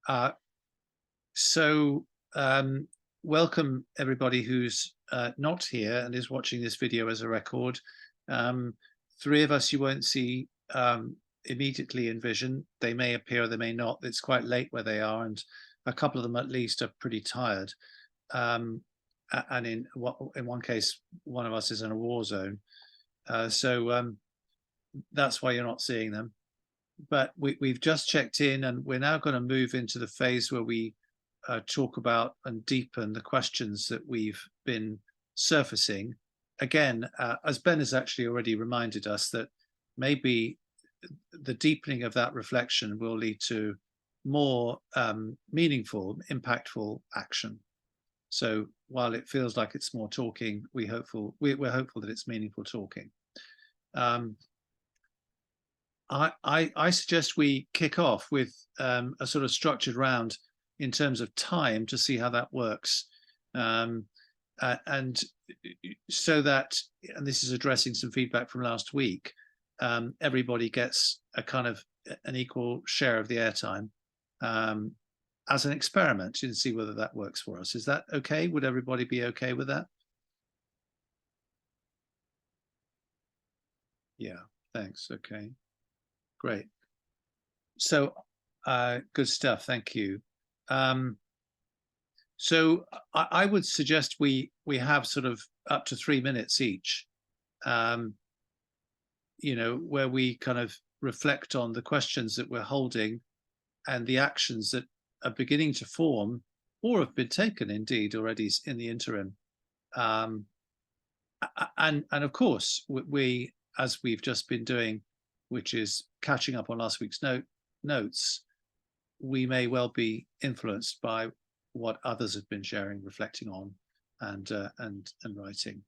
Uh, so, welcome everybody who's not here and is watching this video as a record. Um, Three of us you won't see immediately in vision. They may appear, they may not. It's quite late where they are, and a couple of them at least are pretty tired. Um, and in one case, one of us is in a war zone. So that's why you're not seeing them. But we've just checked in, and we're now going to move into the phase where we talk about and deepen the questions that we've been surfacing. Again, as Ben has actually already reminded us, that maybe the deepening of that reflection will lead to more meaningful, impactful action. So while it feels like it's more talking, we're hopeful that it's meaningful talking. I suggest we kick off with a sort of structured round in terms of time to see how that works. And so that, and this is addressing some feedback from last week, everybody gets a kind of an equal share of the airtime as an experiment to see whether that works for us. Is that okay? Would everybody be okay with that? Yeah, thanks. Okay, great. So good stuff. Thank you. So I would suggest we have sort of up to 3 minutes each, where we kind of reflect on the questions that we're holding and the actions that are beginning to form or have been taken indeed already in the interim. And of course, we, as we've just been doing, which is catching up on last week's notes, we may well be influenced by what others have been sharing, reflecting on, and writing.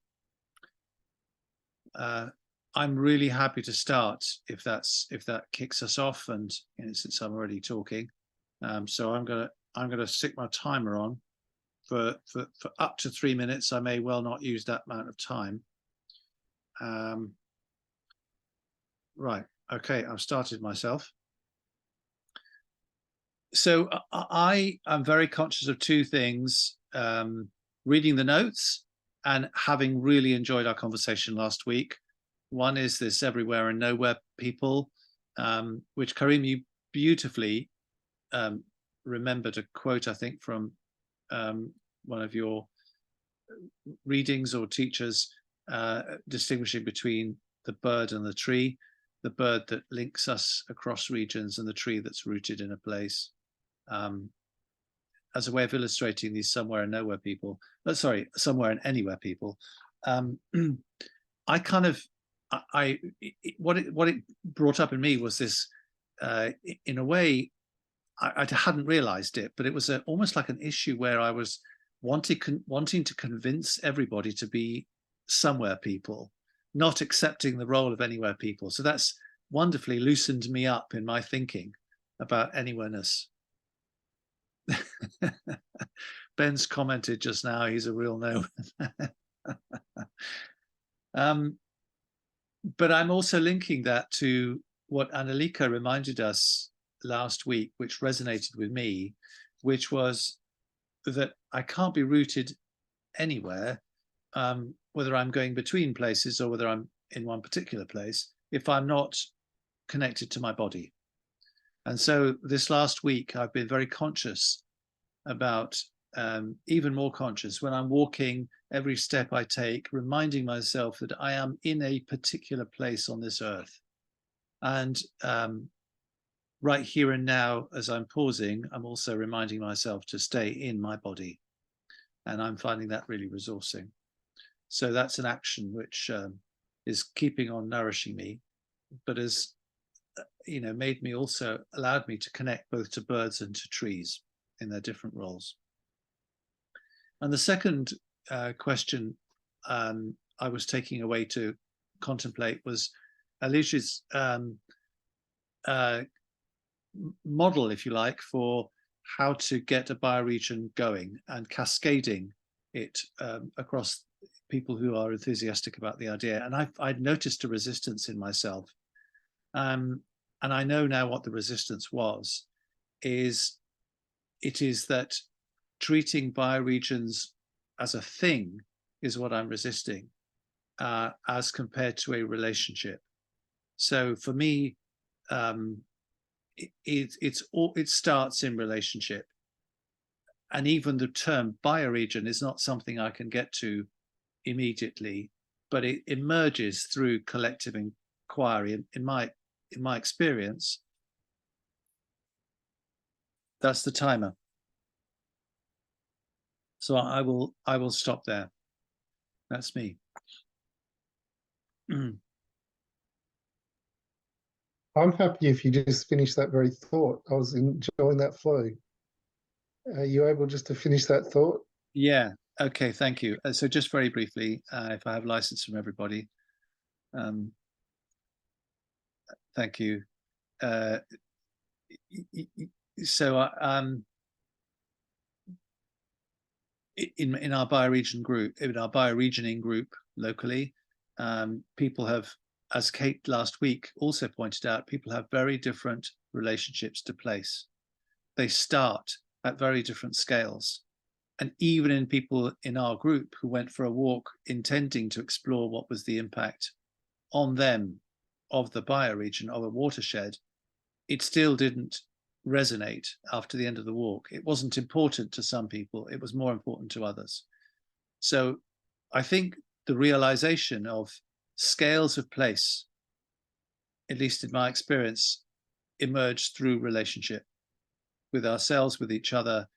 I'm really happy to start if that kicks us off, and since I'm already talking, so I'm gonna stick my timer on for up to 3 minutes. I may well not use that amount of time. Right. Okay. I've started myself. So I am very conscious of two things: reading the notes and having really enjoyed our conversation last week. One is this everywhere and nowhere people, which Karim, you beautifully remembered a quote, I think, from one of your readings or teachers, distinguishing between the bird and the tree, the bird that links us across regions and the tree that's rooted in a place. As a way of illustrating these somewhere and nowhere people, somewhere and anywhere people. I kind of, what it brought up in me was this, in a way, I hadn't realized it, but it was almost like an issue where I was wanting to convince everybody to be somewhere people, not accepting the role of anywhere people. So that's wonderfully loosened me up in my thinking about anywhereness. Ben's commented just now, he's a real no. But I'm also linking that to what Annalika reminded us last week, which resonated with me, which was that I can't be rooted anywhere, whether I'm going between places or whether I'm in one particular place, if I'm not connected to my body. And so this last week, I've been very conscious about, even more conscious when I'm walking, every step I take, reminding myself that I am in a particular place on this earth. And right here and now, as I'm pausing, I'm also reminding myself to stay in my body. And I'm finding that really resourcing. So that's an action which is keeping on nourishing me, but has made me also, allowed me to connect both to birds and to trees in their different roles. And the second question I was taking away to contemplate was Alicia's model, if you like, for how to get a bioregion going and cascading it across people who are enthusiastic about the idea. And I'd noticed a resistance in myself. And I know now what the resistance was, is it is that treating bioregions as a thing is what I'm resisting, as compared to a relationship. So for me, it starts in relationship, and even the term bioregion is not something I can get to immediately, but it emerges through collective inquiry. In my experience, that's the timer. So I will stop there. That's me. I'm happy if you just finish that very thought. I was enjoying that flow. Are you able just to finish that thought? Yeah. Okay. Thank you. So just very briefly, if I have license from everybody, thank you. So in our bioregion group, in our bioregioning group locally, people have, as Kate last week also pointed out, people have very different relationships to place. They start at very different scales. And even in people in our group who went for a walk intending to explore what was the impact on them of the bioregion, of a watershed, it still didn't resonate after the end of the walk. It wasn't important to some people, it was more important to others. So I think the realization of scales of place, at least in my experience, emerged through relationship with ourselves, with each other,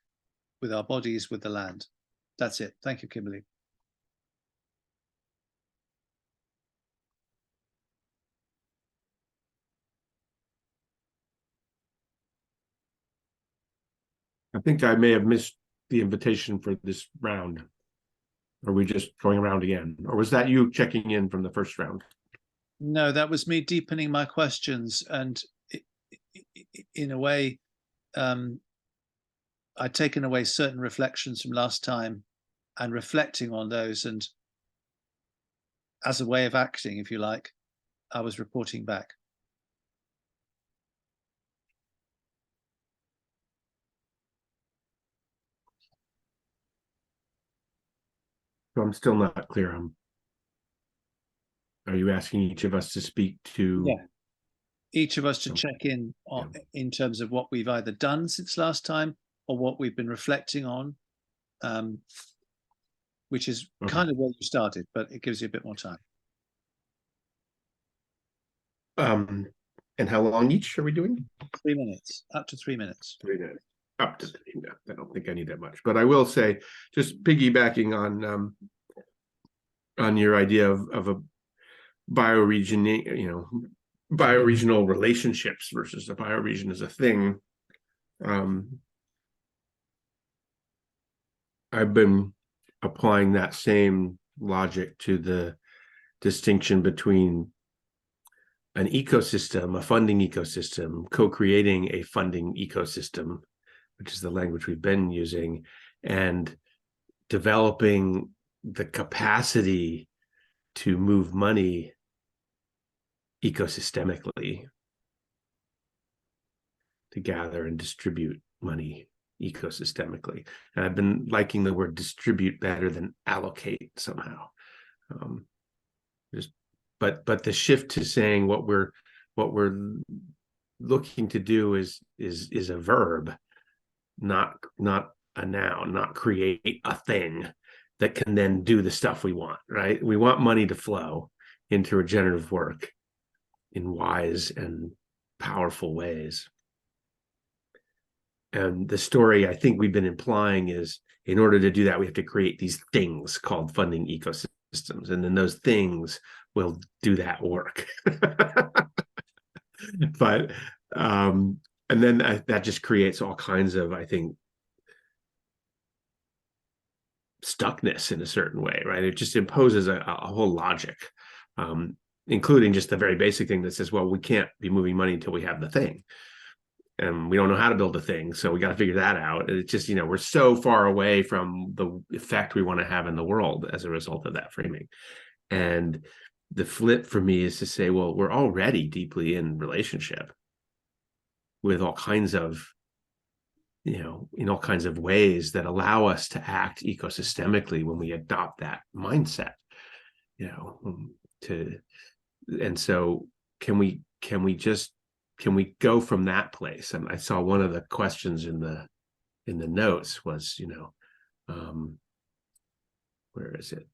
with our bodies, with the land. That's it. Thank you, Kimberly. I think I may have missed the invitation for this round. Are we just going around again? Or was that you checking in from the first round? No, that was me deepening my questions. And in a way, I'd taken away certain reflections from last time and reflecting on those. And as a way of acting, if you like, I was reporting back. So I'm still not clear. Are you asking each of us to speak to? Yeah. Each of us to check in on, in terms of what we've either done since last time or what we've been reflecting on, which is kind of where you started, but it gives you a bit more time. And how long each are we doing? 3 minutes, up to 3 minutes. 3 minutes. Up to 3 minutes. I don't think I need that much, but I will say, just piggybacking on your idea of a bioregion, bioregional relationships versus a bioregion as a thing. I've been applying that same logic to the distinction between an ecosystem, a funding ecosystem, co-creating a funding ecosystem, which is the language we've been using, and developing the capacity to move money ecosystemically, to gather and distribute money ecosystemically. And I've been liking the word distribute better than allocate somehow. But the shift to saying what we're looking to do is a verb, not a noun, not create a thing that can then do the stuff we want, right? We want money to flow into regenerative work in wise and powerful ways. And the story I think we've been implying is, in order to do that, we have to create these things called funding ecosystems, and then those things will do that work. But and then that just creates all kinds of, I think, stuckness in a certain way, right? It just imposes a whole logic, including just the very basic thing that says, well, we can't be moving money until we have the thing. And we don't know how to build a thing, so we got to figure that out. It's just, we're so far away from the effect we want to have in the world as a result of that framing. And the flip for me is to say, well, we're already deeply in relationship with all kinds of, in all kinds of ways that allow us to act ecosystemically when we adopt that mindset, and so can we go from that place? And I saw one of the questions in the notes was, where is it?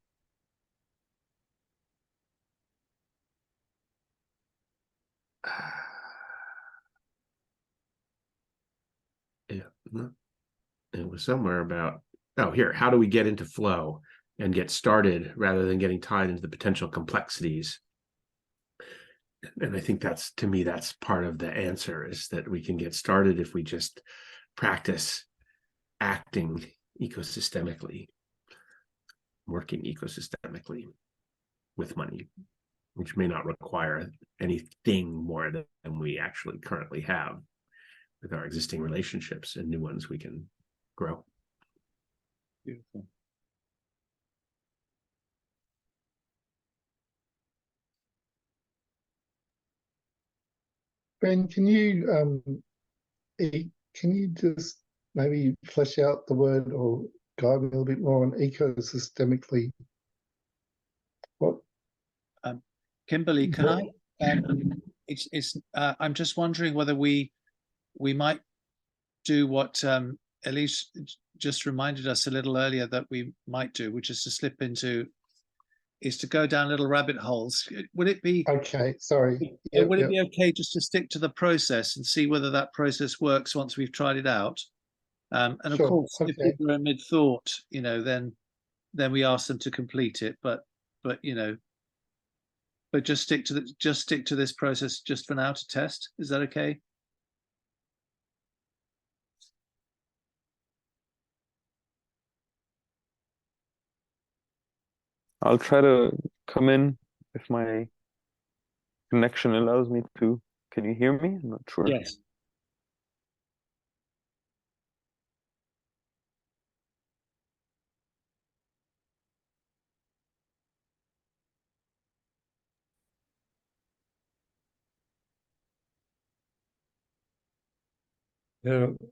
Yeah, it was somewhere about, here, how do we get into flow and get started rather than getting tied into the potential complexities? And I think that's part of the answer, is that we can get started if we just practice acting ecosystemically, working ecosystemically with money, which may not require anything more than we actually currently have with our existing relationships, and new ones we can grow. Beautiful. Ben, can you just maybe flesh out the word or guide me a little bit more on ecosystemically? What? Kimberly, can I? I'm just wondering whether we might do what Elise just reminded us a little earlier that we might do, which is to go down little rabbit holes. Would it be Okay, sorry. would it be okay just to stick to the process and see whether that process works once we've tried it out? And of Sure, course, if okay. people are mid thought, then we ask them to complete it. But just stick to this process just for now to test. Is that okay? I'll try to come in if my connection allows me to. Can you hear me? I'm not sure. Yes.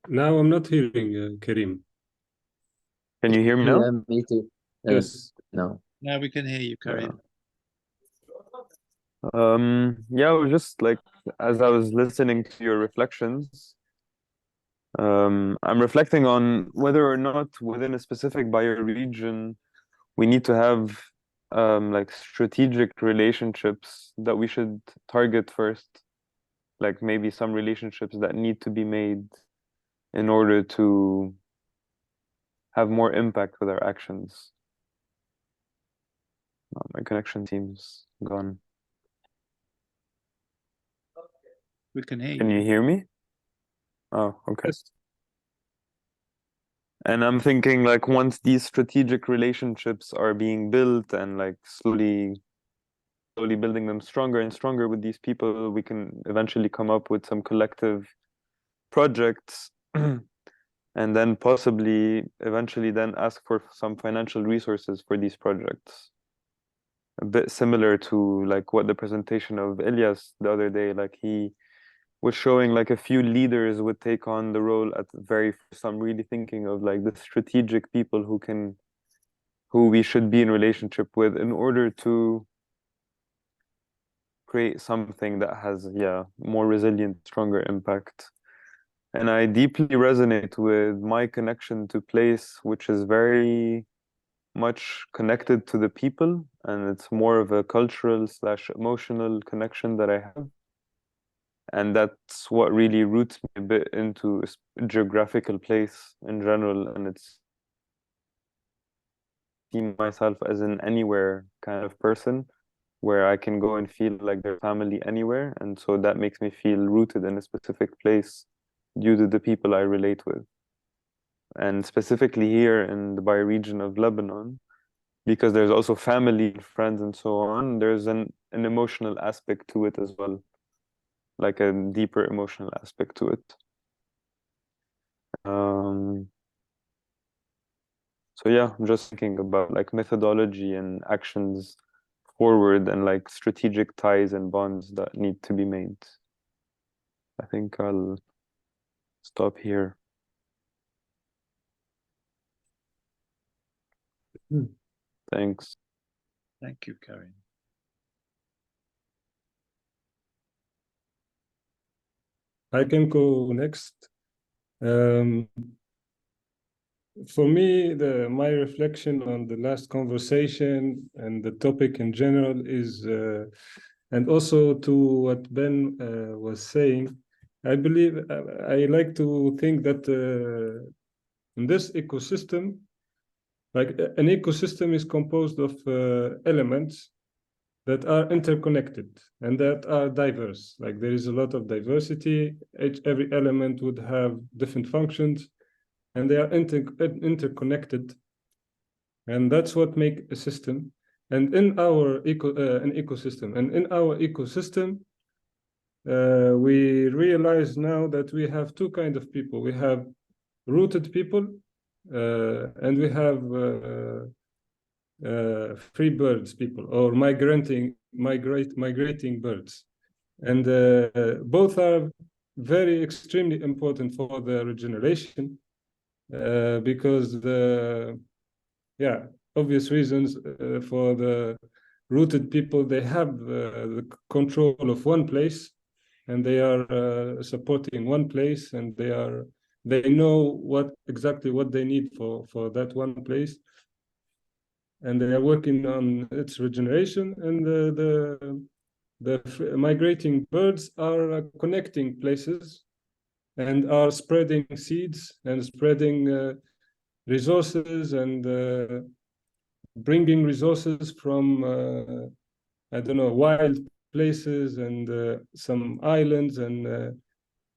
Now I'm not hearing Karim. Can you hear me now? Yeah, me too. Yes. No. Now we can hear you, Karim. Yeah, I was just like, as I was listening to your reflections, I'm reflecting on whether or not within a specific bioregion we need to have like strategic relationships that we should target first, like maybe some relationships that need to be made in order to have more impact with our actions. My connection seems gone. We can hear Can you. you hear me? Oh, okay. Yes. And I'm thinking like once these strategic relationships are being built and like slowly building them stronger and stronger with these people, we can eventually come up with some collective projects and then possibly eventually then ask for some financial resources for these projects. A bit similar to like what the presentation of Elias the other day, like he was showing like a few leaders would take on the role at very first. I'm really thinking of like the strategic people who we should be in relationship with in order to create something that has more resilient, stronger impact. And I deeply resonate with my connection to place, which is very much connected to the people, and it's more of a cultural / emotional connection that I have. And that's what really roots me a bit into a geographical place in general. And it's see myself as an anywhere kind of person where I can go and feel like there's family anywhere. And so that makes me feel rooted in a specific place due to the people I relate with. And specifically here in the bioregion of Lebanon, because there's also family, friends, and so on, there's an emotional aspect to it as well, like a deeper emotional aspect to it. So yeah, I'm just thinking about like methodology and actions forward and like strategic ties and bonds that need to be made. I think I'll stop here. Thanks. Thank you, Karim. I can go next. For me, my reflection on the last conversation and the topic in general is, and also to what Ben was saying, I believe I like to think that in this ecosystem, like an ecosystem is composed of elements that are interconnected and that are diverse. Like there is a lot of diversity. Every element would have different functions, and they are interconnected. And that's what makes a system. And in our ecosystem, we realize now that we have two kinds of people. We have rooted people, and we have free birds people, or migrating birds, and both are very extremely important for the regeneration, because obvious reasons. For the rooted people, they have the control of one place, and they are supporting one place, and they know exactly what they need for that one place, and they are working on its regeneration. And the migrating birds are connecting places and are spreading seeds and spreading resources and bringing resources from I don't know, wild places and some islands, and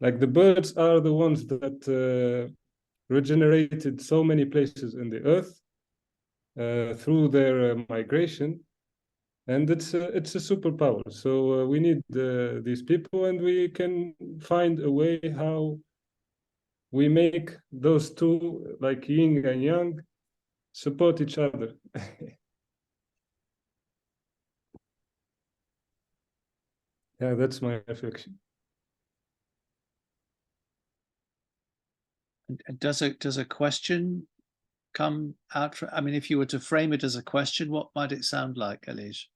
like the birds are the ones that regenerated so many places in the earth through their migration, and it's a superpower. So we need these people, and we can find a way how we make those two, like yin and yang, support each other. Yeah, that's my reflection. And does a question come out from, I mean, if you were to frame it as a question, what might it sound like, Elish?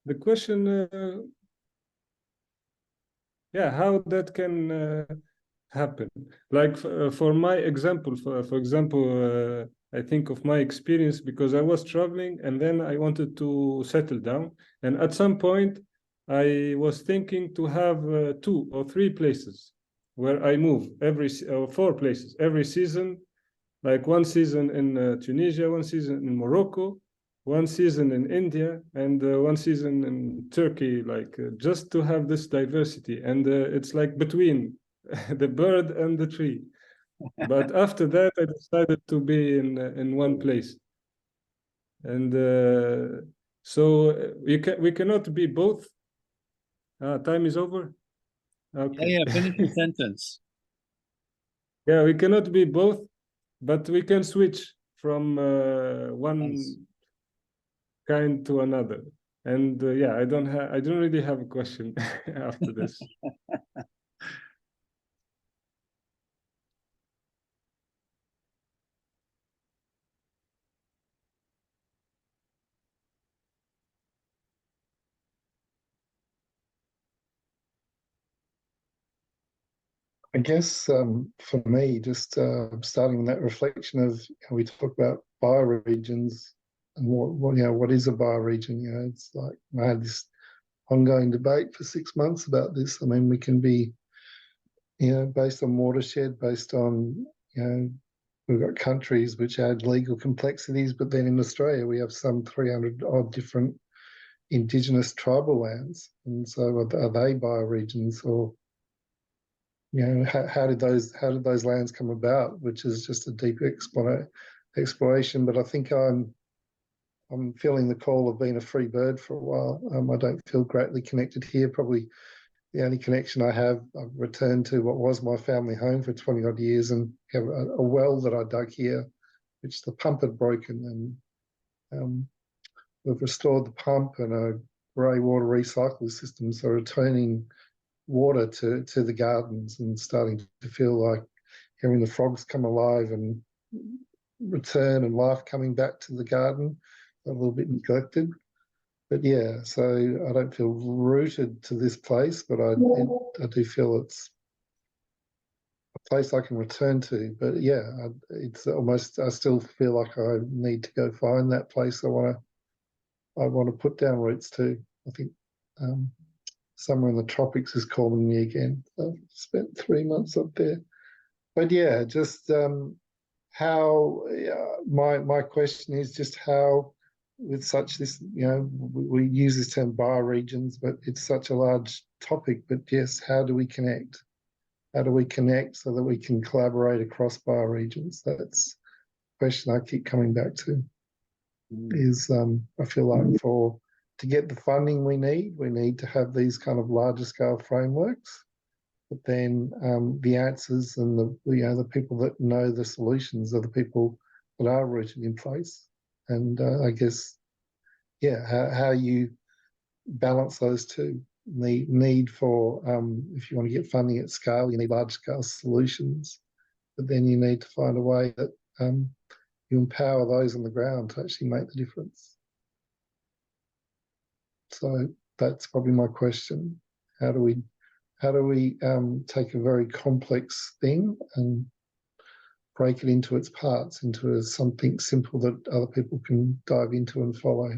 The question, how that can happen. Like for my example, for example, I think of my experience, because I was traveling and then I wanted to settle down. And at some point, I was thinking to have 2 or 3 places where I move, 4 places every season, like one season in Tunisia, one season in Morocco, one season in India, and one season in Turkey, like just to have this diversity. And it's like between the bird and the tree. But after that, I decided to be in one place. And so we cannot be both. Time is over. Okay. Yeah, finish the sentence. Yeah, we cannot be both, but we can switch from one Nice. kind to another. And I don't really have a question after this. I guess for me, just starting that reflection of how we talk about bioregions and what is a bioregion? It's like I had this ongoing debate for 6 months about this. I mean, we can be, based on watershed, based on, we've got countries which add legal complexities, but then in Australia we have some 300 odd different indigenous tribal lands, and so are they bioregions, or how did those lands come about, which is just a deep exploration. But I think I'm feeling the call of being a free bird for a while. I don't feel greatly connected here. Probably the only connection I have, I've returned to what was my family home for 20 odd years, and have a well that I dug here, which the pump had broken, and we've restored the pump, and grey water recycle systems are returning water to the gardens and starting to feel like hearing the frogs come alive and return and life coming back to the garden, a little bit neglected. But yeah, so I don't feel rooted to this place, but I do feel it's a place I can return to. But yeah, it's almost, I still feel like I need to go find that place I want to put down roots to. I think somewhere in the tropics is calling me again. I've spent 3 months up there. But yeah, just how my question is just how, with such this, we use this term bioregions, but it's such a large topic. But yes, how do we connect? How do we connect so that we can collaborate across bioregions? That's the question I keep coming back to. Is I feel like to get the funding we need to have these kind of larger scale frameworks. But then the answers and the people that know the solutions are the people that are rooted in place. And I guess, yeah, how you balance those two. Need for if you want to get funding at scale, you need large scale solutions. But then you need to find a way that you empower those on the ground to actually make the difference. So that's probably my question. How do we take a very complex thing and break it into its parts, into something simple that other people can dive into and follow?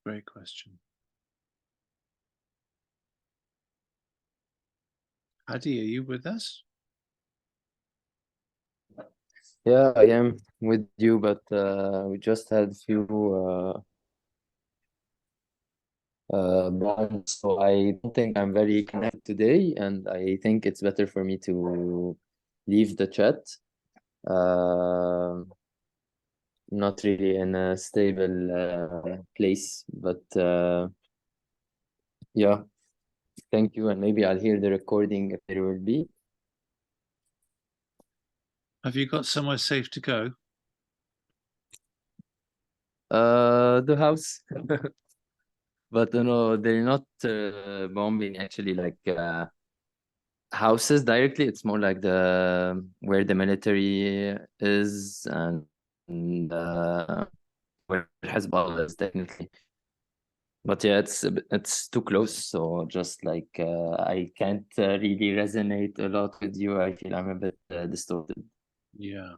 Great question. Hadi, are you with us? Yeah, I am with you, but we just had few bonds, so I don't think I'm very connected today, and I think it's better for me to leave the chat. Not really in a stable place, but yeah, thank you, and maybe I'll hear the recording if there will be. Have you got somewhere safe to go? The house. But no, they're not bombing actually like houses directly. It's more like where the military is and where Hezbollah is technically. But yeah, it's too close. So just like I can't really resonate a lot with you. I feel I'm a bit distorted. Yeah.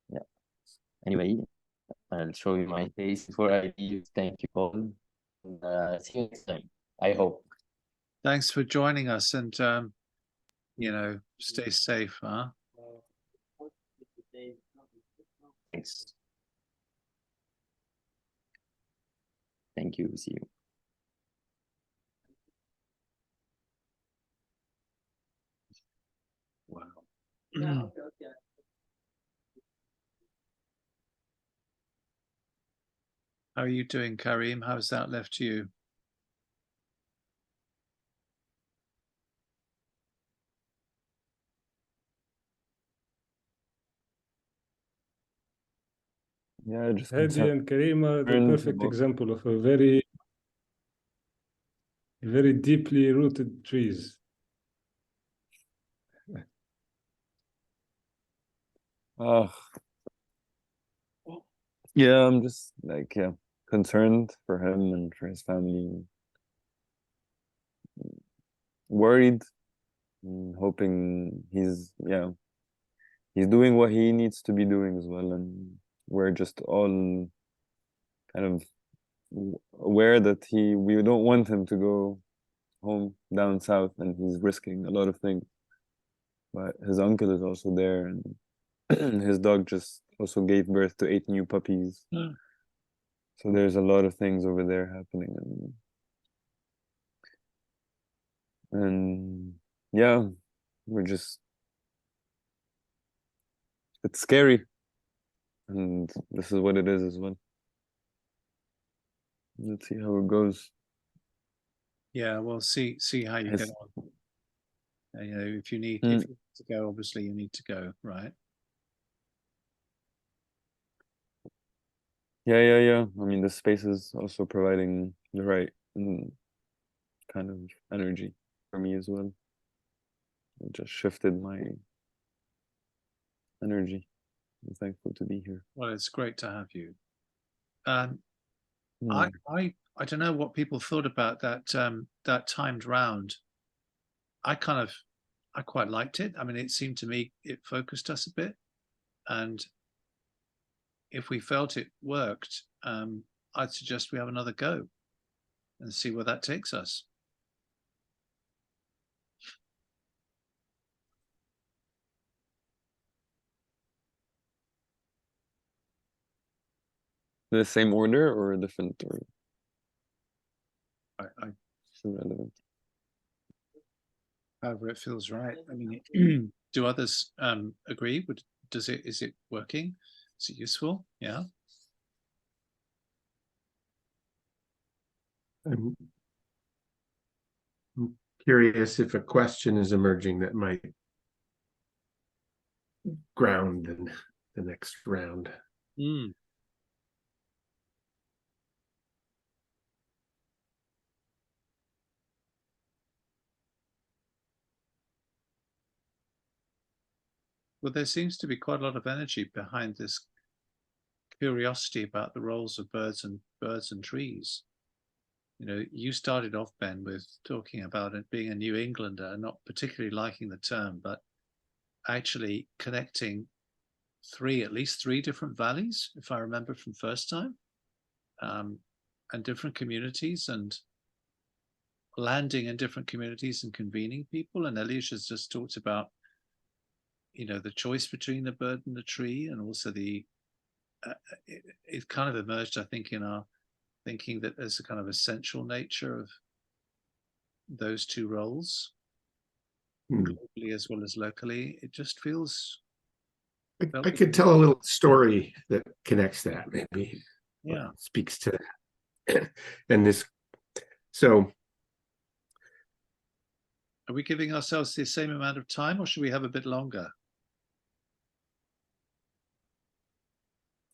Yeah. Anyway, I'll show you my face before I leave. Thank you all. And, see you next time. I hope. Thanks for joining us, and stay safe, huh? Thanks. Thank you. See you. Wow. How are you doing, Karim? How's that left you? Yeah, just Hadi and Karim are the concerned perfect about- example of a very deeply rooted trees. yeah, I'm just like concerned for him and for his family. Worried, hoping he's doing what he needs to be doing as well, and we're just all kind of aware that we don't want him to go home down south, and he's risking a lot of things. But his uncle is also there, and his dog just also gave birth to 8 new puppies. So there's a lot of things over there happening, and yeah, we're just, it's scary. and this is what it is as well. Let's see how it goes. Yeah, well, see how you Has- get on. You know, if you need Mm. if you need to go, obviously you need to go, right? Yeah. I mean, this space is also providing the right kind of energy for me as well. It just shifted my energy. I'm thankful to be here. Well, it's great to have you. Um, Mm. I don't know what people thought about that timed round. I quite liked it. I mean, it seemed to me it focused us a bit, and if we felt it worked, I'd suggest we have another go and see where that takes us. The same order or a different or I irrelevant? however it feels right. I mean, do others agree? Is it working? Is it useful? Yeah. I'm curious if a question is emerging that might ground in the next round. Mm. Well, there seems to be quite a lot of energy behind this curiosity about the roles of birds and trees. You know, you started off, Ben, with talking about it being a New Englander, not particularly liking the term, but actually connecting at least three different valleys, if I remember from first time, and different communities, and landing in different communities and convening people. And Elias has just talked about, you know, the choice between the bird and the tree, and also it kind of emerged, I think, in our thinking that there's a kind of essential nature of those two roles, globally as well as locally. It just feels. I could tell a little story that connects that, maybe. Yeah. Speaks to that. And this, so Are we giving ourselves the same amount of time, or should we have a bit longer?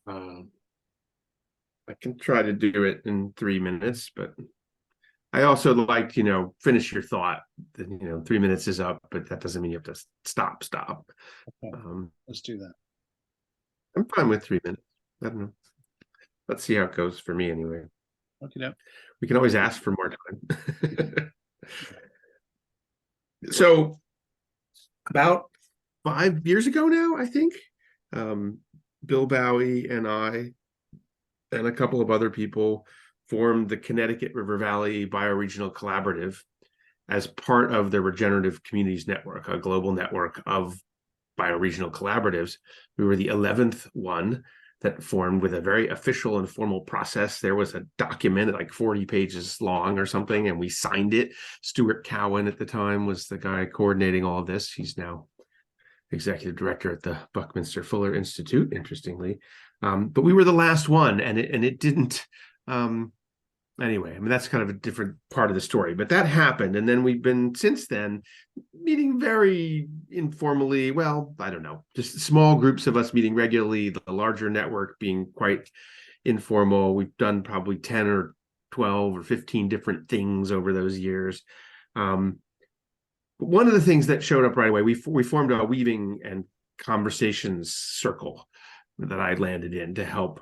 I can try to do it in 3 minutes, but I also like, you know, finish your thought. You know, 3 minutes is up, but that doesn't mean you have to stop. Okay, let's do that. I'm fine with 3 minutes. I don't know. Let's see how it goes for me anyway. Okay, We can always ask for more time. So about 5 years ago now, I think, Bill Bowie and I and a couple of other people formed the Connecticut River Valley Bioregional Collaborative as part of the Regenerative Communities Network, a global network of bioregional collaboratives. We were the 11th one that formed with a very official and formal process. There was a document like 40 pages long or something, and we signed it. Stuart Cowan at the time was the guy coordinating all of this. He's now executive director at the Buckminster Fuller Institute, interestingly. But we were the last one, and it didn't. Anyway, I mean, that's kind of a different part of the story, but that happened. And then we've been since then meeting very informally. Well, I don't know, just small groups of us meeting regularly, the larger network being quite informal. We've done probably 10 or 12 or 15 different things over those years. One of the things that showed up right away, we formed a weaving and conversations circle that I landed in to help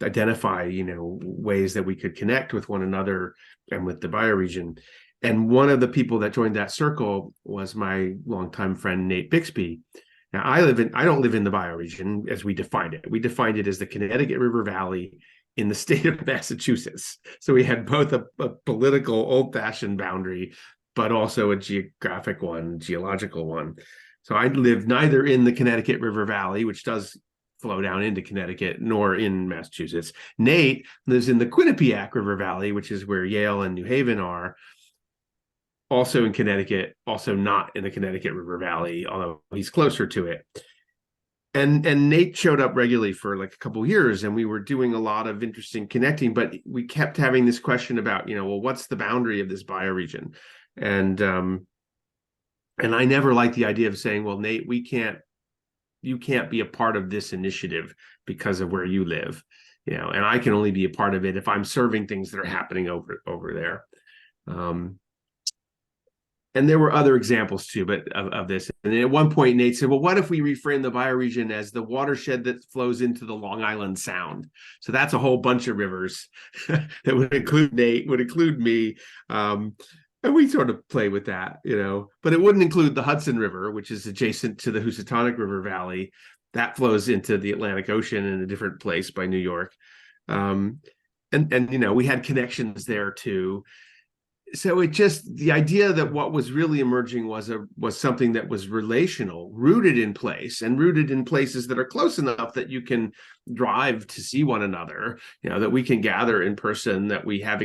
identify, you know, ways that we could connect with one another and with the bioregion. And one of the people that joined that circle was my longtime friend, Nate Bixby. Now, I don't live in the bioregion as we defined it. We defined it as the Connecticut River Valley in the state of Massachusetts. So we had both a political old-fashioned boundary, but also a geographic one, geological one. So I live neither in the Connecticut River Valley, which does flow down into Connecticut, nor in Massachusetts. Nate lives in the Quinnipiac River Valley, which is where Yale and New Haven are, also in Connecticut, also not in the Connecticut River Valley, although he's closer to it. and Nate showed up regularly for like a couple of years, and we were doing a lot of interesting connecting, but we kept having this question about, well, what's the boundary of this bioregion? And I never liked the idea of saying, well, Nate, you can't be a part of this initiative because of where you live, and I can only be a part of it if I'm serving things that are happening over there. And there were other examples too, but of this. And at one point, Nate said, well, what if we reframe the bioregion as the watershed that flows into the Long Island Sound? So that's a whole bunch of rivers that would include Nate, would include me. And we sort of play with that, but it wouldn't include the Hudson River, which is adjacent to the Housatonic River Valley. That flows into the Atlantic Ocean in a different place by New York. And we had connections there too. So the idea that what was really emerging was something that was relational, rooted in place, and rooted in places that are close enough that you can drive to see one another, that we can gather in person, that we have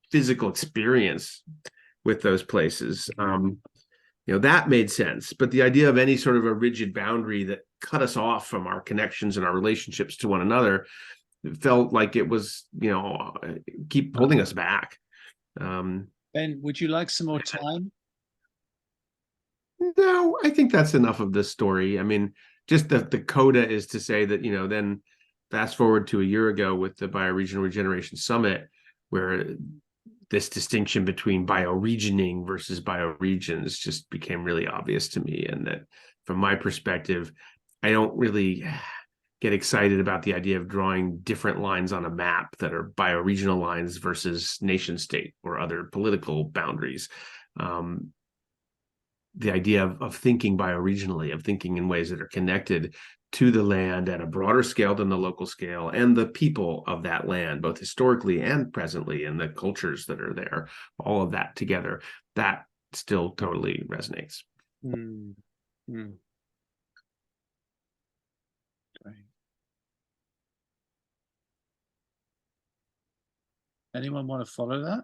physical experience with those places. That made sense. But the idea of any sort of a rigid boundary that cut us off from our connections and our relationships to one another felt like it was, keep holding us back. Ben, would you like some more time? No, I think that's enough of this story. I mean, just the coda is to say that, then fast forward to a year ago with the Bioregional Regeneration Summit, where this distinction between bioregioning versus bioregions just became really obvious to me. And that from my perspective, I don't really get excited about the idea of drawing different lines on a map that are bioregional lines versus nation state or other political boundaries. The idea of thinking bioregionally, of thinking in ways that are connected to the land at a broader scale than the local scale, and the people of that land, both historically and presently, and the cultures that are there, all of that together, that still totally resonates. Mm. Mm. Anyone want to follow that?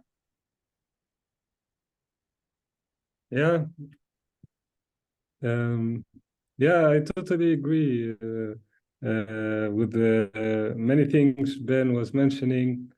Yeah. Yeah, I totally agree with the many things Ben was mentioning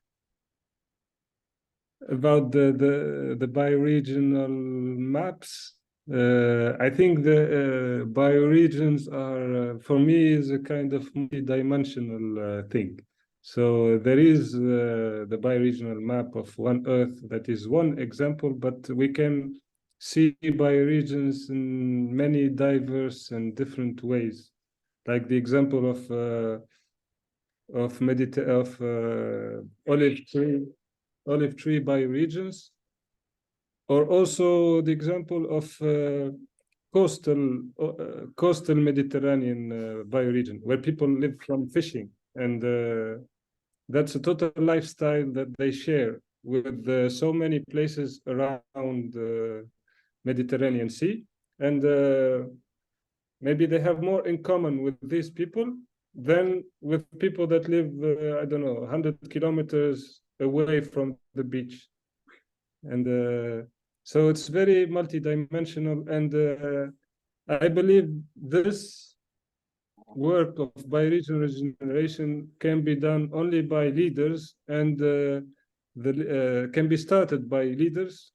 about the bioregional maps. I think the bioregions are, for me, is a kind of multi-dimensional thing. So there is the bioregional map of One Earth that is one example, but we can see bioregions in many diverse and different ways, like the example of olive tree bioregions, or also the example of coastal Mediterranean bioregion, where people live from fishing, and that's a total lifestyle that they share with so many places around the Mediterranean Sea, and maybe they have more in common with these people than with people that live, I don't know, 100 kilometers away from the beach. And so it's very multidimensional, and I believe this work of bioregional regeneration can be done only by leaders, and can be started by leaders,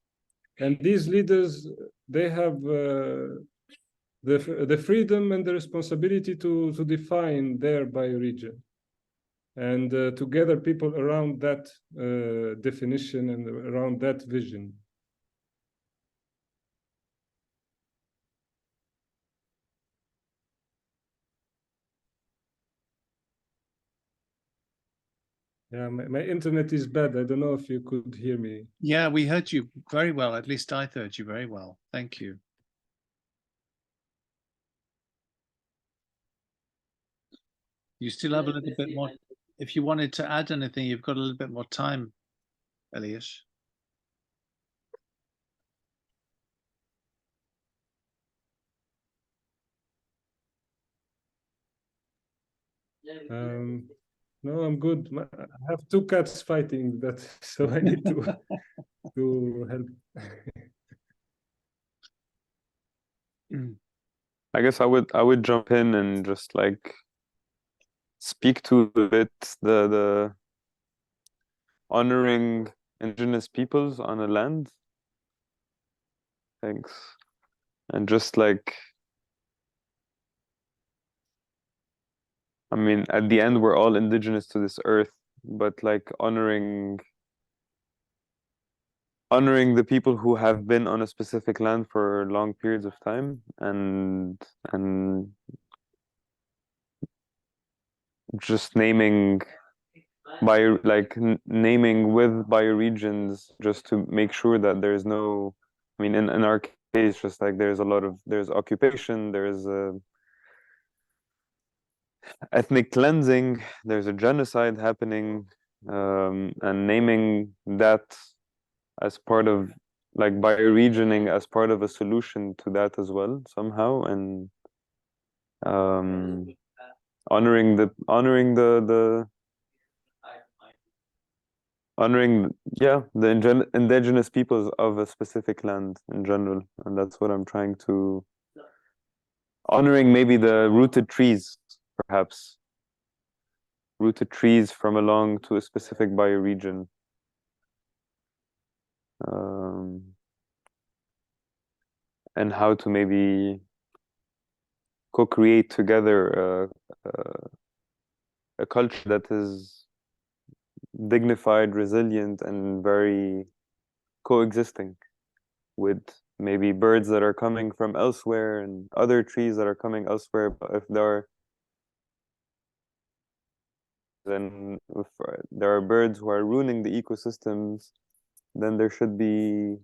and these leaders, they have the freedom and the responsibility to define their bioregion, and to gather people around that definition and around that vision. Yeah, my internet is bad. I don't know if you could hear me. Yeah, we heard you very well. At least I heard you very well. Thank you. You still have a little bit more. If you wanted to add anything, you've got a little bit more time, Elias. No, I'm good. I have two cats fighting that, so I need to help. I guess I would jump in and just like speak to a bit the honoring indigenous peoples on a land? Thanks. And just like, I mean, at the end, we're all indigenous to this earth, but like honoring the people who have been on a specific land for long periods of time, and just naming naming with bioregions, just to make sure that there's no, I mean, in our case, just like there's occupation, there's ethnic cleansing, there's a genocide happening, and naming that as part of, like, bioregioning as part of a solution to that as well somehow, and honoring the indigenous peoples of a specific land in general. And that's what I'm trying to, honoring maybe the rooted trees, perhaps rooted trees from along to a specific bioregion. And how to maybe co-create together a culture that is dignified, resilient, and very coexisting with maybe birds that are coming from elsewhere and other trees that are coming elsewhere. But if there are birds who are ruining the ecosystems, then there should be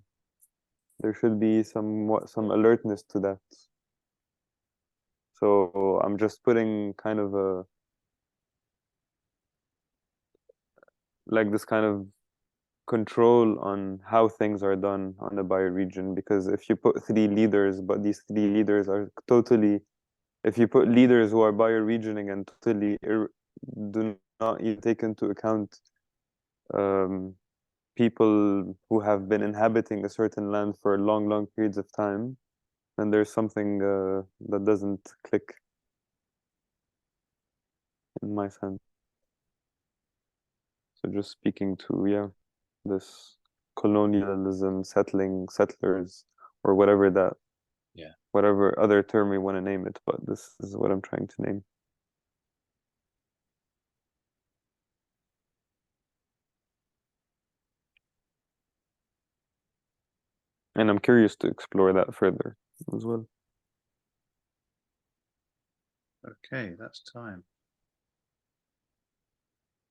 some alertness to that. So I'm just putting kind of this kind of control on how things are done on the bioregion, because if you put 3 leaders, but these 3 leaders are totally, if you put leaders who are bioregioning and totally do not even take into account people who have been inhabiting a certain land for long periods of time, then there's something that doesn't click in my sense. So just speaking to this colonialism, settlers, or whatever that, whatever other term we want to name it, but this is what I'm trying to name. And I'm curious to explore that further as well. Okay, that's time.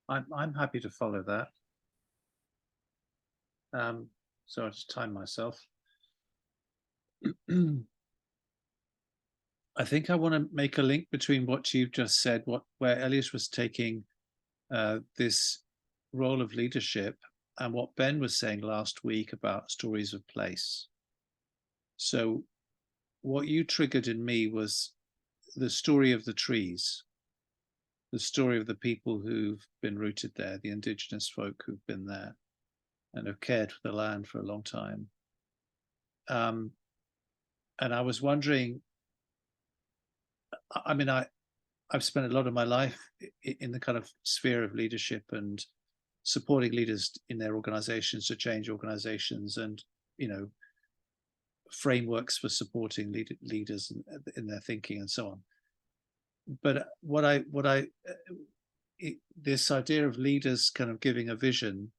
I'm happy to follow that. So I'll just time myself. I think I want to make a link between what you've just said, where Elias was taking this role of leadership, and what Ben was saying last week about stories of place. So what you triggered in me was the story of the trees, the story of the people who've been rooted there, the indigenous folk who've been there and have cared for the land for a long time. And I was wondering, I mean, I've spent a lot of my life in the kind of sphere of leadership and supporting leaders in their organizations to change organizations, and, you know, frameworks for supporting leaders in their thinking and so on. But this idea of leaders kind of giving a vision,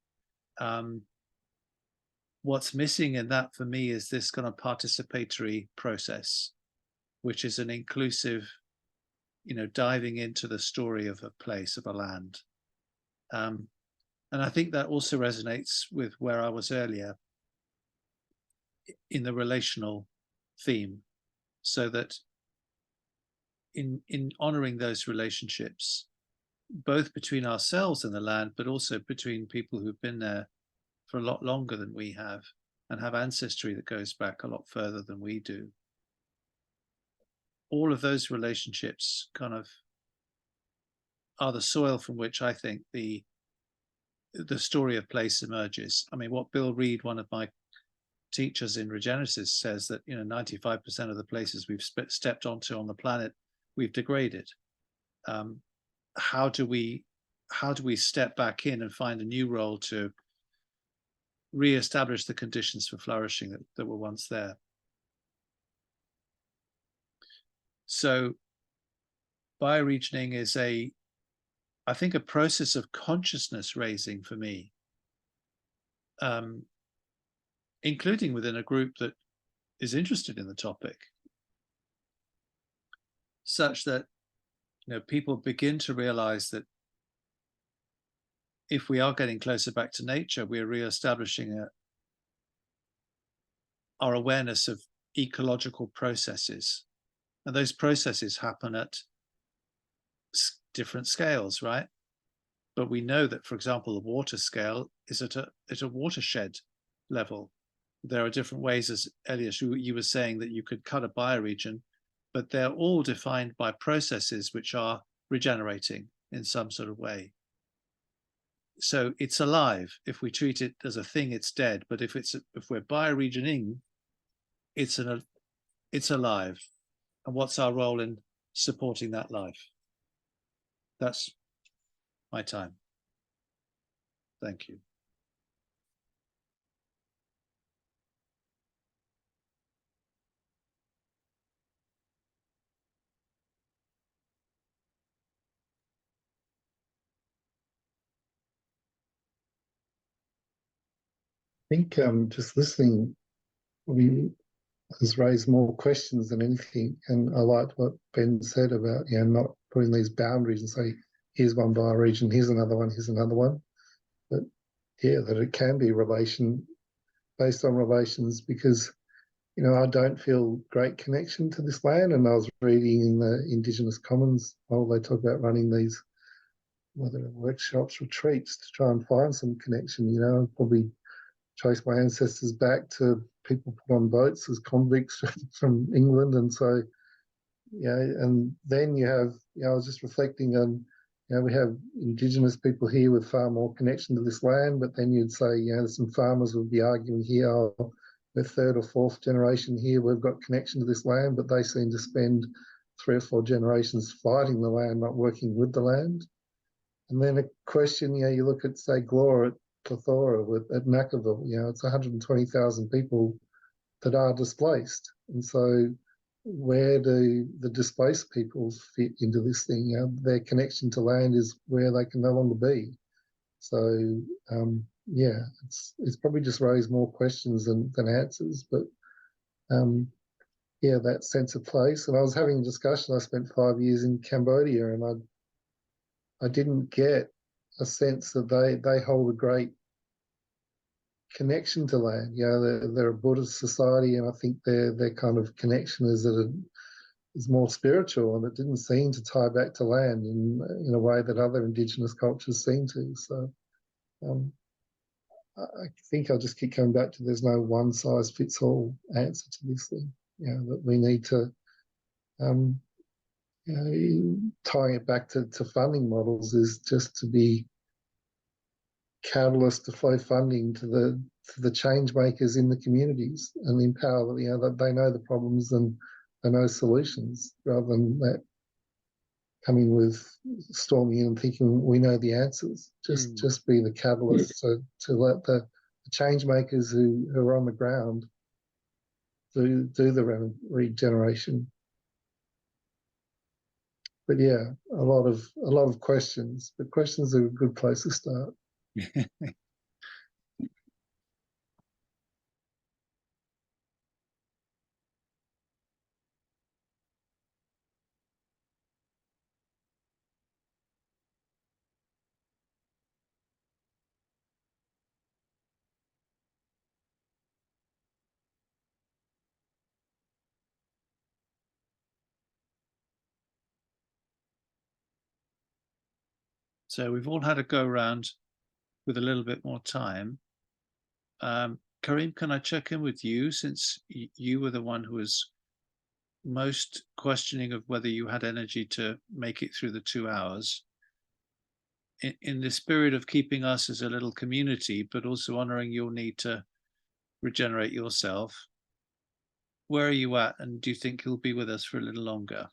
what's missing in that for me is this kind of participatory process, which is an inclusive, you know, diving into the story of a place, of a land. And I think that also resonates with where I was earlier in the relational theme, so that in honoring those relationships, both between ourselves and the land, but also between people who've been there for a lot longer than we have and have ancestry that goes back a lot further than we do. All of those relationships kind of are the soil from which I think the story of place emerges. I mean, what Bill Reed, one of my teachers in Regenesis, says that, you know, 95% of the places we've stepped onto on the planet, we've degraded. how do we step back in and find a new role to re-establish the conditions for flourishing that were once there. So bioregioning is I think a process of consciousness raising for me, including within a group that is interested in the topic, such that people begin to realize that if we are getting closer back to nature, we're re-establishing our awareness of ecological processes. And those processes happen at different scales, right? But we know that, for example, the water scale is at a watershed level. There are different ways, as Elias, you were saying, that you could cut a bioregion, but they're all defined by processes which are regenerating in some sort of way. So it's alive. If we treat it as a thing, it's dead. But if we're bioregioning, it's alive. And what's our role in supporting that life? That's my time. Thank you. I think just listening has raised more questions than anything. And I liked what Ben said about not putting these boundaries and say, here's one bioregion, here's another one, here's another one. But that it can be based on relations, because I don't feel great connection to this land. And I was reading in the Indigenous Commons, they talk about running these, whether workshops, retreats, to try and find some connection. Probably trace my ancestors back to people put on boats as convicts from England. And so, and then you have, I was just reflecting on, we have Indigenous people here with far more connection to this land, but then you'd say, some farmers would be arguing here, we're third or fourth generation here, we've got connection to this land, but they seem to spend 3 or 4 generations fighting the land, not working with the land. And then a question, you look at, say, Glora at Clothora at Nackaville, it's 120,000 people that are displaced. And so where do the displaced people fit into this thing? Their connection to land is where they can no longer be. So, it's probably just raised more questions than answers, but that sense of place. And I was having a discussion, I spent 5 years in Cambodia, and I didn't get a sense that they hold a great connection to land. They're a Buddhist society, and I think their kind of connection is more spiritual, and it didn't seem to tie back to land in a way that other Indigenous cultures seem to. So I think I'll just keep coming back to, there's no one size fits all answer to this thing. That we need to tying it back to funding models is just to be catalyst to flow funding to the change makers in the communities, and empower that they know the problems and they know solutions, rather than that coming with storming in and thinking we know the answers. Just be the catalyst to let the change makers who are on the ground do the regeneration. But a lot of questions, but questions are a good place to start. So we've all had a go around with a little bit more time. Karim, can I check in with you, since you were the one who was most questioning of whether you had energy to make it through the 2 hours? In the spirit of keeping us as a little community, but also honoring your need to regenerate yourself, where are you at, and do you think you'll be with us for a little longer?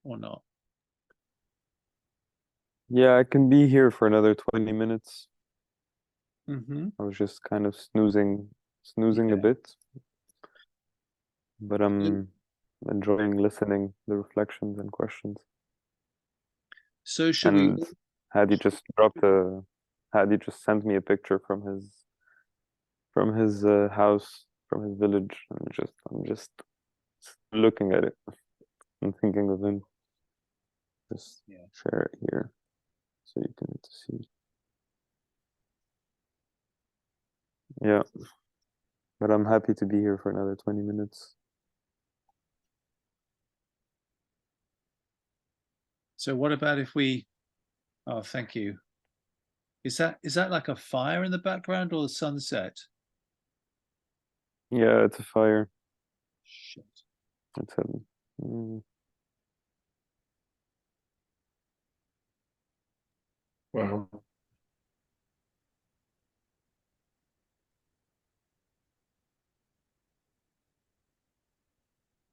or not? Yeah, I can be here for another 20 minutes. Mm-hmm. I was just kind of snoozing a bit, but I'm enjoying listening the reflections and questions. So should we? And Hadi just sent me a picture from his house, from his village. I'm just looking at it and thinking of him. Just share it here so you can see. Yeah, but I'm happy to be here for another 20 minutes. So what about if we? Oh, thank you. Is that like a fire in the background or the sunset? Yeah, it's a fire. Shit. It's heavy. Wow.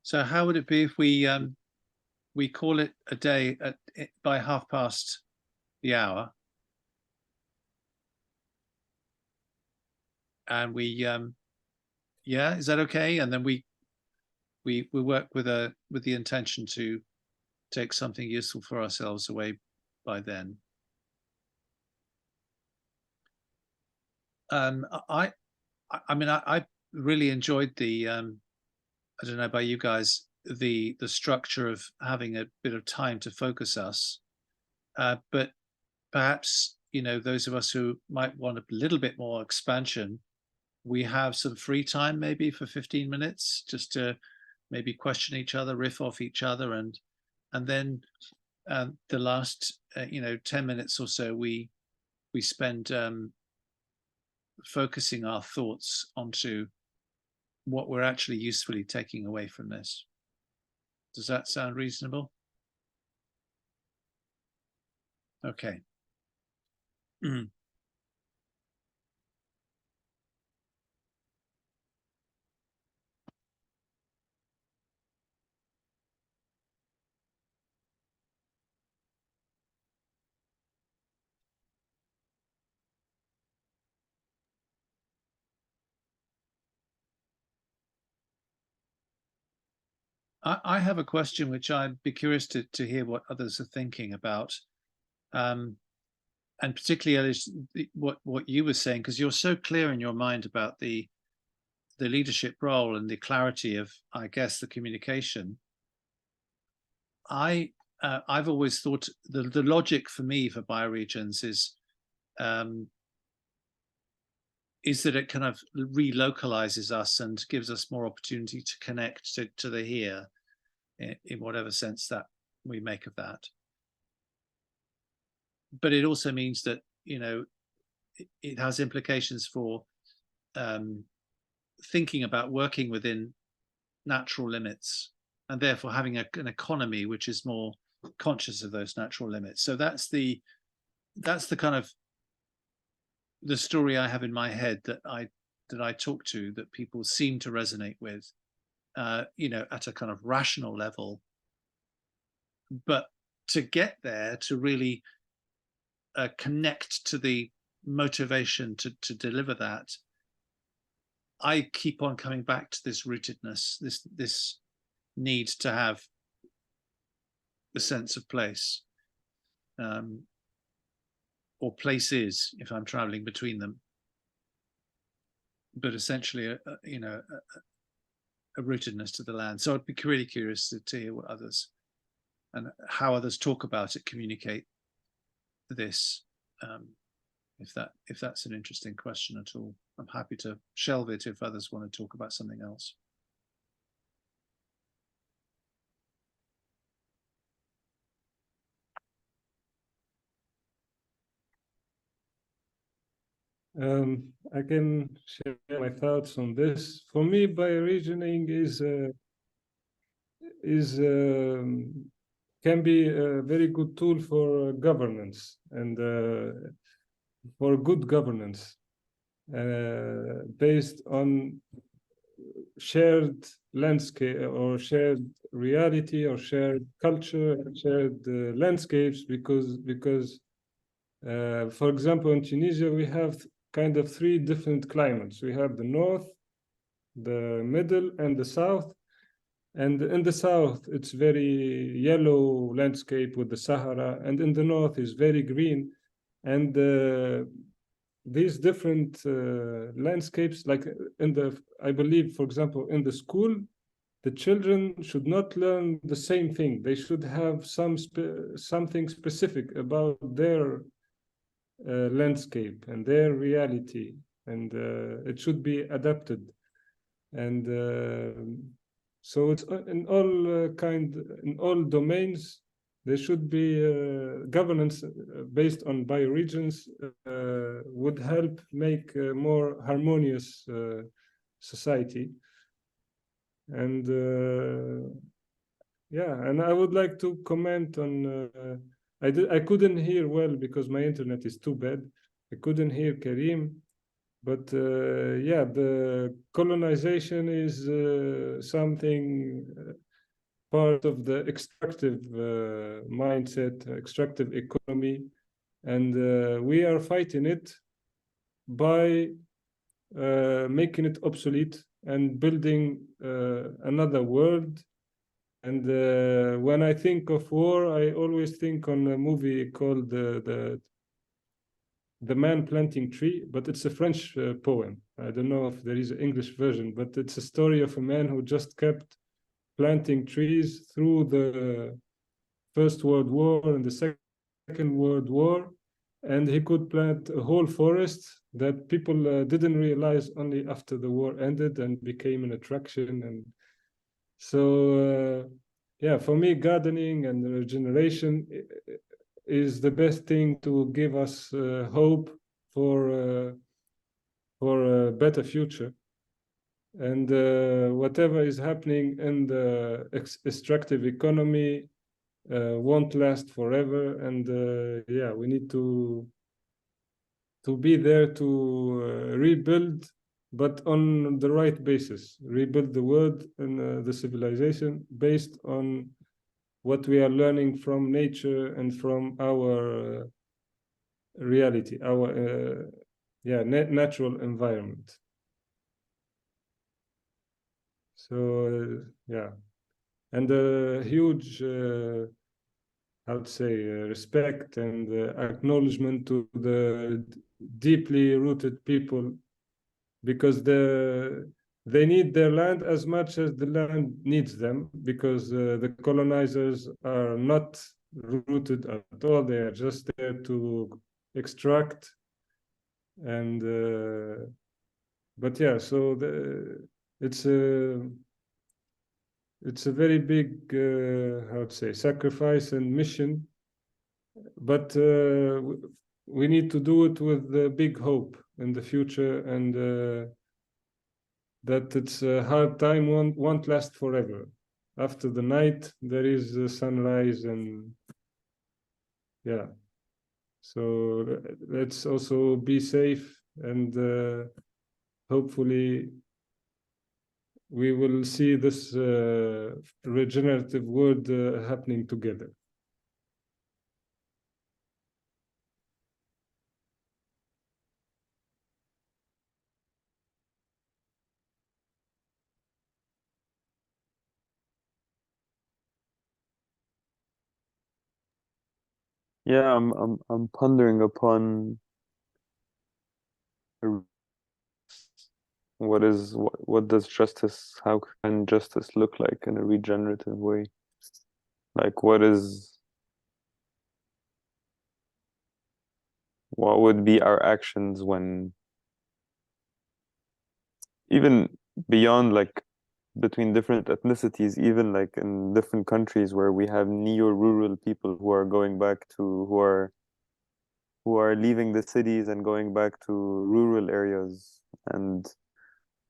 So how would it be if we call it a day by 1/2 the hour, and we yeah, is that okay? And then we work with the intention to take something useful for ourselves away by then. I mean I really enjoyed the I don't know about you guys, the structure of having a bit of time to focus us, but perhaps those of us who might want a little bit more expansion, we have some free time maybe for 15 minutes just to maybe question each other, riff off each other, and then the last 10 minutes or so we spend focusing our thoughts onto what we're actually usefully taking away from this. Does that sound reasonable? Okay. I have a question which I'd be curious to hear what others are thinking about, and particularly what you were saying, because you're so clear in your mind about the leadership role and the clarity of, I guess, the communication. I've always thought the logic for me for bioregions is that it kind of relocalizes us and gives us more opportunity to connect to the here in whatever sense that we make of that. But it also means that it has implications for thinking about working within natural limits, and therefore having an economy which is more conscious of those natural limits. So that's the kind of the story I have in my head that I talk to, that people seem to resonate with, at a kind of rational level. But to get there, to really connect to the motivation to deliver that, I keep on coming back to this rootedness, this need to have the sense of place, or places if I'm traveling between them, but essentially a rootedness to the land. So I'd be really curious to hear what others and how others talk about it, communicate this, if that's an interesting question at all. I'm happy to shelve it if others want to talk about something else. I can share my thoughts on this. For me, bioregioning can be a very good tool for governance and for good governance, based on shared landscape or shared reality or shared culture, shared landscapes, because for example, in Tunisia, we have kind of three different climates. We have the north, the middle, and the south. And in the south, it's very yellow landscape with the Sahara, and in the north is very green. And these different landscapes, like I believe, for example, in the school, the children should not learn the same thing. They should have something specific about their landscape and their reality, and it should be adapted. And so it's in all domains. There should be governance based on bioregions would help make a more harmonious society. And yeah, and I would like to comment on. I couldn't hear well because my internet is too bad. I couldn't hear Karim, but yeah, the colonization is something part of the extractive mindset, extractive economy, and we are fighting it by making it obsolete and building another world. And when I think of war, I always think on a movie called the Man Planting Tree, but it's a French poem. I don't know if there is an English version, but it's a story of a man who just kept planting trees through the First World War and the Second World War, and he could plant a whole forest that people didn't realize only after the war ended and became an attraction. And so yeah, for me, gardening and regeneration is the best thing to give us hope for a better future. And whatever is happening in the extractive economy won't last forever. And yeah, we need to be there to rebuild, but on the right basis. Rebuild the world and the civilization based on what we are learning from nature and from our reality, our yeah, natural environment. So yeah, and a huge I would say respect and acknowledgement to the deeply rooted people, because they need their land as much as the land needs them, because the colonizers are not rooted at all. They are just there to extract. And but yeah, so it's a very big how to say sacrifice and mission, but we need to do it with the big hope in the future, and that it's a hard time won't last forever. After the night there is the sunrise. And yeah, so let's also be safe, and hopefully we will see this regenerative world happening together. Yeah, I'm pondering upon what does justice, how can justice look like in a regenerative way? Like what would be our actions when, even beyond like between different ethnicities, even like in different countries where we have neo-rural people who are going back to who are leaving the cities and going back to rural areas, and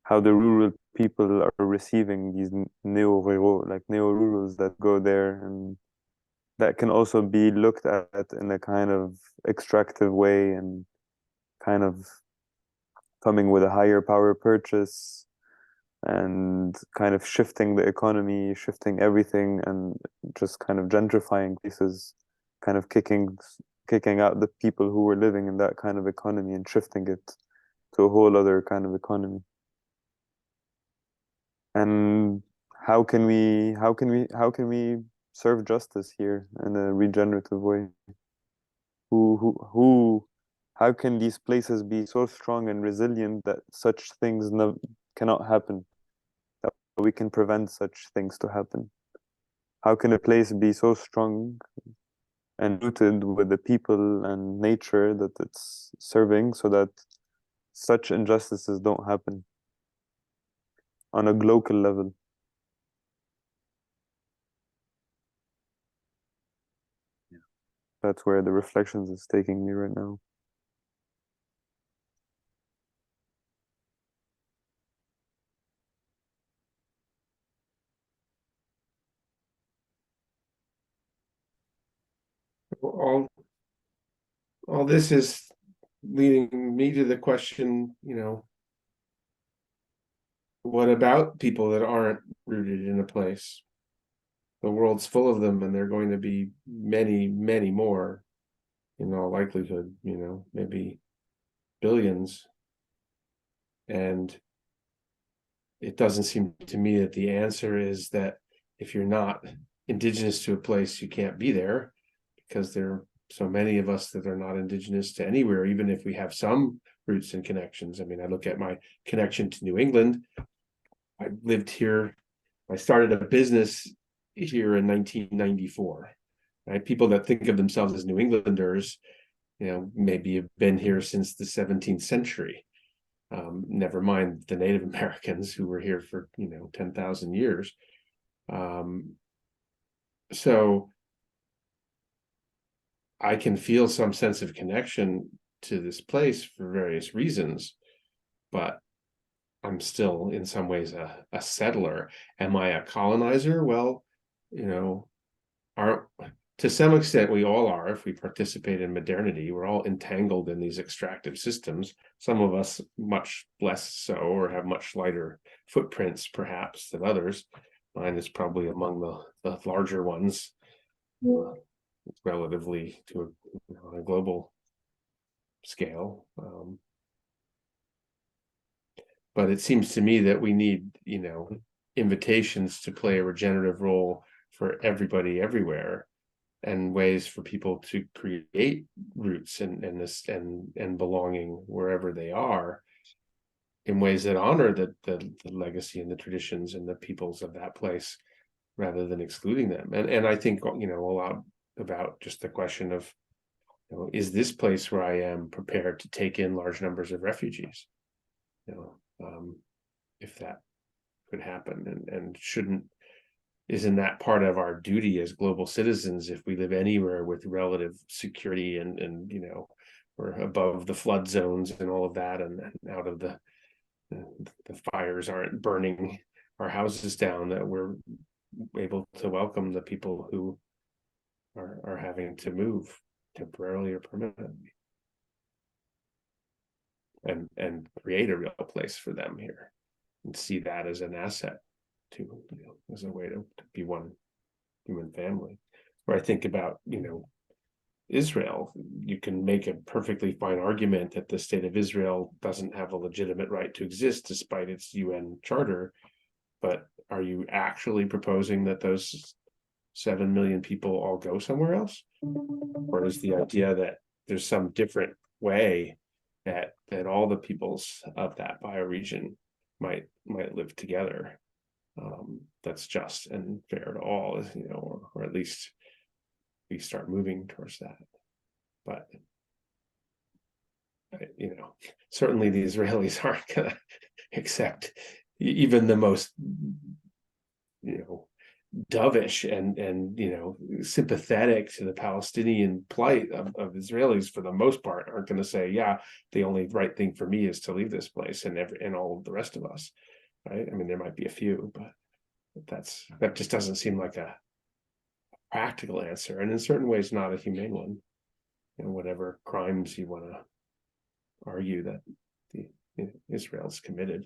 how the rural people are receiving these neo-rurals that go there, and that can also be looked at in a kind of extractive way, and kind of coming with a higher power purchase, and kind of shifting the economy, shifting everything, and just kind of gentrifying places, kind of kicking out the people who were living in that kind of economy and shifting it to a whole other kind of economy. And how can we serve justice here in a regenerative way? How can these places be so strong and resilient that such things cannot happen? That we can prevent such things to happen? How can a place be so strong and rooted with the people and nature that it's serving so that such injustices don't happen on a global level? That's where the reflections is taking me right now. All this is leading me to the question, what about people that aren't rooted in a place? The world's full of them, and there are going to be many, many more in all likelihood, maybe billions. And it doesn't seem to me that the answer is that if you're not indigenous to a place, you can't be there, because there are so many of us that are not indigenous to anywhere, even if we have some roots and connections. I mean, I look at my connection to New England. I lived here. I started a business here in 1994. Right? People that think of themselves as New Englanders, maybe have been here since the 17th century. Never mind the Native Americans who were here for 10,000 years. So I can feel some sense of connection to this place for various reasons, but I'm still in some ways a settler. Am I a colonizer? Well, to some extent we all are. If we participate in modernity, we're all entangled in these extractive systems. Some of us much less so, or have much lighter footprints perhaps than others. Mine is probably among the larger ones, relatively to a global scale. But it seems to me that we need, invitations to play a regenerative role for everybody everywhere, and ways for people to create roots and belonging wherever they are, in ways that honor the legacy and the traditions and the peoples of that place, rather than excluding them. And I think, a lot about just the question of, is this place where I am prepared to take in large numbers of refugees? If that could happen, and isn't that part of our duty as global citizens, if we live anywhere with relative security and we're above the flood zones and all of that, and out of the fires aren't burning our houses down, that we're able to welcome the people who are having to move temporarily or permanently, and create a real place for them here, and see that as an asset to, as a way to be one human family. Where I think about, Israel, you can make a perfectly fine argument that the state of Israel doesn't have a legitimate right to exist despite its UN charter. But are you actually proposing that those 7 million people all go somewhere else? Or is the idea that there's some different way that all the peoples of that bioregion might live together, that's just and fair to all, or at least we start moving towards that. But certainly the Israelis aren't gonna accept even the most dovish and sympathetic to the Palestinian plight of Israelis, for the most part, aren't going to say, yeah, the only right thing for me is to leave this place, and all of the rest of us, right? I mean, there might be a few, but that just doesn't seem like a practical answer, and in certain ways not a humane one. Whatever crimes you want to argue that Israel's committed.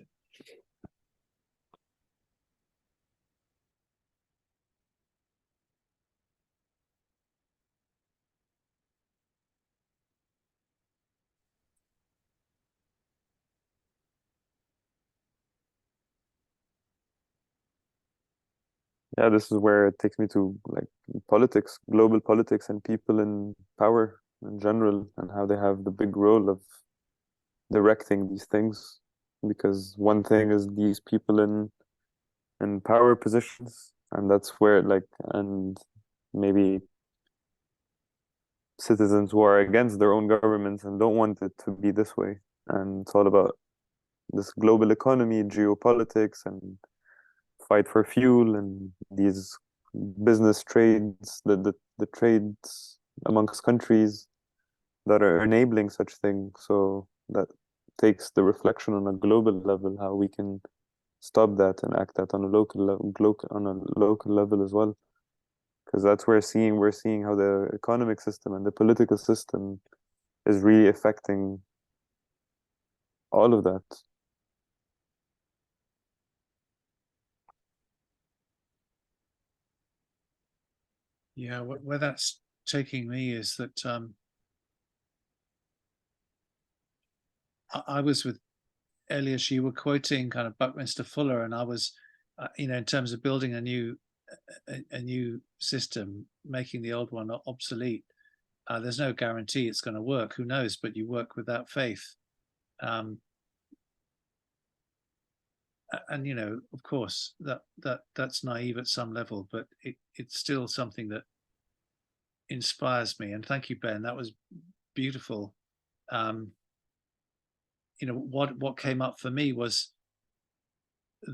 Yeah, this is where it takes me to like politics, global politics, and people in power in general, and how they have the big role of directing these things. Because one thing is these people in power positions, and that's where like, and maybe citizens who are against their own governments and don't want it to be this way. And it's all about this global economy, geopolitics, and fight for fuel, and these business trades, the trades amongst countries that are enabling such things. So that takes the reflection on a global level, how we can stop that and act that on a local level, on a local level as well. Because that's where we're seeing how the economic system and the political system is really affecting all of that. Yeah, where that's taking me is that I was with Elias, you were quoting kind of Buckminster Fuller, and I was, in terms of building a new system, making the old one obsolete. There's no guarantee it's going to work. Who knows? But you work with that faith. And of course, that's naive at some level, but it's still something that inspires me. And thank you, Ben. That was beautiful. What came up for me was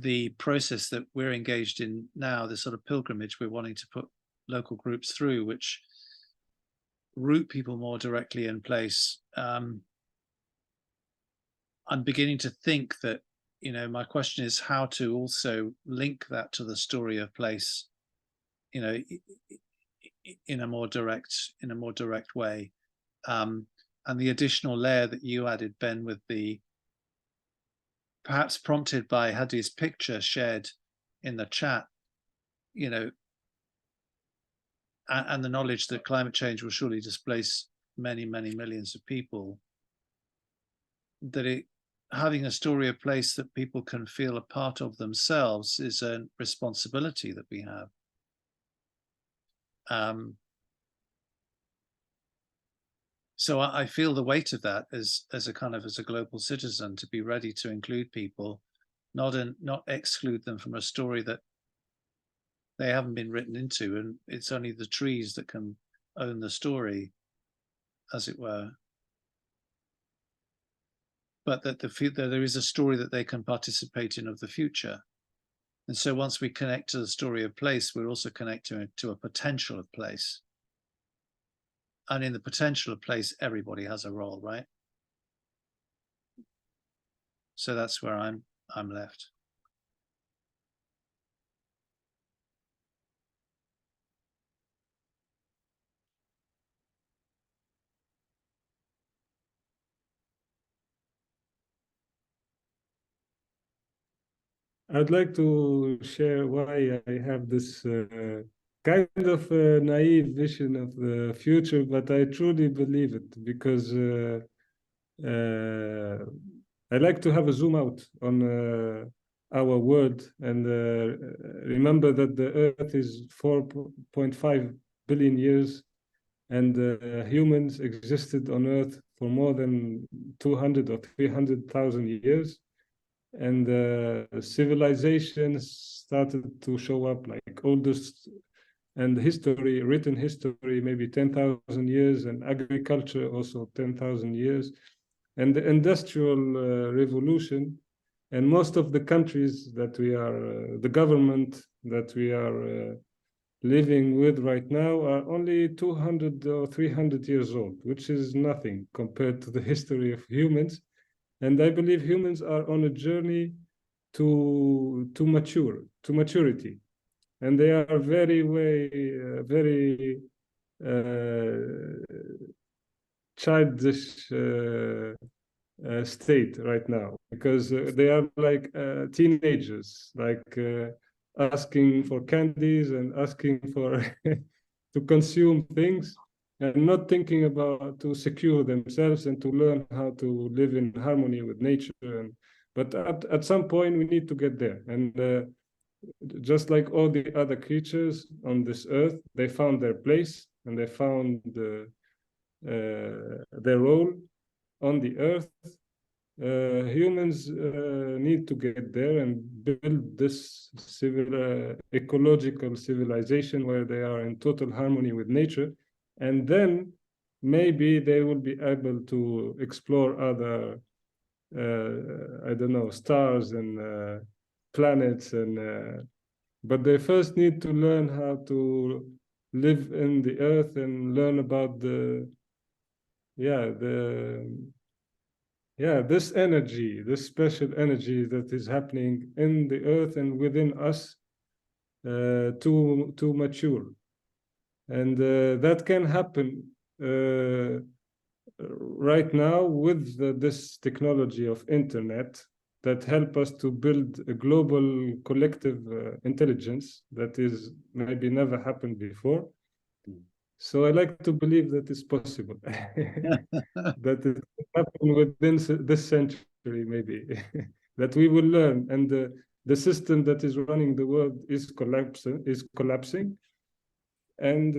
the process that we're engaged in now, the sort of pilgrimage we're wanting to put local groups through, which root people more directly in place. I'm beginning to think that, my question is how to also link that to the story of place, in a more direct way. And the additional layer that you added, Ben, with the, perhaps prompted by Hadi's picture shared in the chat, and the knowledge that climate change will surely displace many, many millions of people, that having a story of place that people can feel a part of themselves is a responsibility that we have. So I feel the weight of that as a global citizen, to be ready to include people, not exclude them from a story that they haven't been written into, and it's only the trees that can own the story, as it were. But that there is a story that they can participate in of the future. And so once we connect to the story of place, we're also connecting to a potential of place. And in the potential of place, everybody has a role, right? So that's where I'm left. I'd like to share why I have this kind of naive vision of the future, but I truly believe it, because I like to have a zoom out on our world and remember that the Earth is 4.5 billion years, and humans existed on Earth for more than 200 or 300,000 years. And civilizations started to show up, like oldest and history, written history, maybe 10,000 years, and agriculture also 10,000 years, and the industrial revolution. And most of the countries that we are, the government that we are living with right now are only 200 or 300 years old, which is nothing compared to the history of humans. And I believe humans are on a journey to maturity, and they are very childish state right now, because they are like teenagers, like asking for candies and asking for to consume things, and not thinking about to secure themselves and to learn how to live in harmony with nature. But at some point we need to get there, and just like all the other creatures on this earth, they found their place and they found their role on the earth. Humans need to get there and build this ecological civilization where they are in total harmony with nature, and then maybe they will be able to explore other I don't know, stars and planets, and but they first need to learn how to live in the earth and learn about this energy, this special energy that is happening in the earth and within us, to mature, and that can happen right now with this technology of internet that help us to build a global collective intelligence that is maybe never happened before. So I like to believe that it's possible, that it can happen within this century, maybe, that we will learn, and the system that is running the world is collapsing, and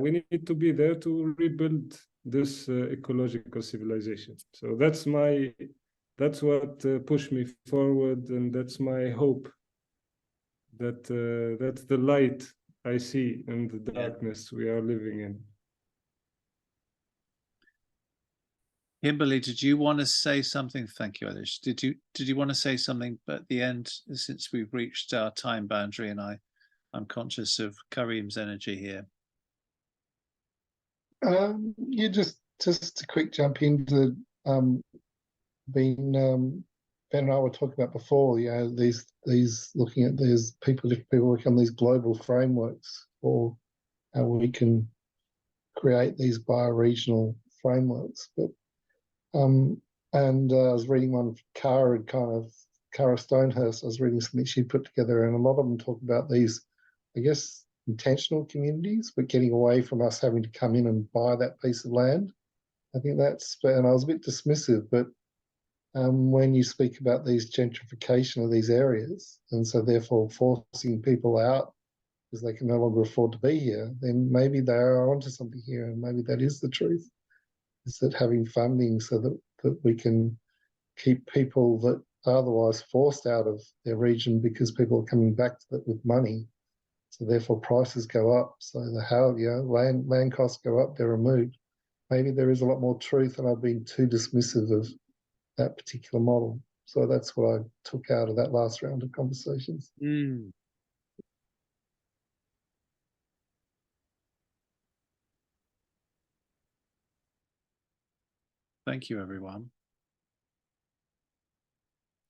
we need to be there to rebuild this ecological civilization. So that's what pushed me forward, and that's my hope, that that's the light I see in the darkness we are living in. Kimberly, did you want to say something? Thank you, Elish. Did you want to say something at the end, since we've reached our time boundary, and I'm conscious of Kareem's energy here? Just a quick jump into Ben and I were talking about before, these looking at these different people become these global frameworks for how we can create these bioregional frameworks. But I was reading one of Kara Stonehurst. I was reading something she put together, and a lot of them talk about these, I guess, intentional communities, but getting away from us having to come in and buy that piece of land. I think and I was a bit dismissive, but when you speak about these gentrification of these areas, and so therefore forcing people out because they can no longer afford to be here, then maybe they are onto something here, and maybe that is the truth, is that having funding so that we can keep people that are otherwise forced out of their region because people are coming back to it with money, so therefore prices go up, so land costs go up, they're removed. Maybe there is a lot more truth, and I've been too dismissive of that particular model. So that's what I took out of that last round of conversations. Thank you, everyone.